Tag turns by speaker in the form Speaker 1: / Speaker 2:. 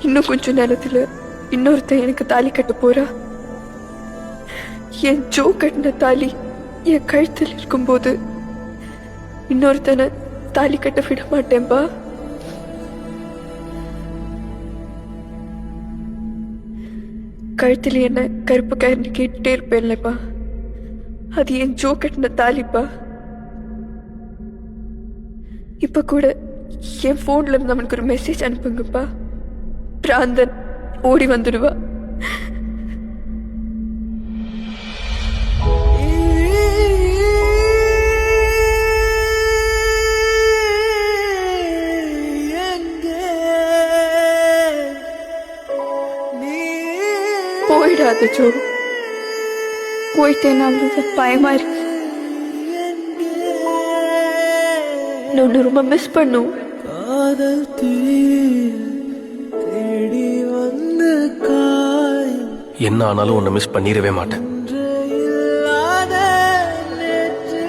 Speaker 1: இன்னும் கொஞ்ச நேரத்துல இன்னொருத்தன் எனக்கு தாலி கட்ட போறா. என் ஜோ கட்டின தாலி என் கழுத்தில் இருக்கும்போது இன்னொருத்தனை தாலி கட்ட விட மாட்டேன்பா. கழுத்தில் என்ன கருப்பு கயிறு கேட்டுட்டே இருப்பேன்லப்பா, அது என் ஜோ கட்டின தாலிப்பா. இப்ப கூட என் போன்ல இருந்து அவனுக்கு ஒரு மெசேஜ் அனுப்புங்கப்பா. பிராந்தன் ஓடி வந்துடுவா. போயிடாத ஜோ, போயிட்டேன்னா அவ்வளவு பயமா இருக்கு. நான் ரொம்ப மிஸ் பண்ணும்.
Speaker 2: காதல் தேடி வந்து
Speaker 3: என்ன ஆனாலும் உன்னை மிஸ் பண்ணிடவே மாட்டேன்.
Speaker 2: நேற்று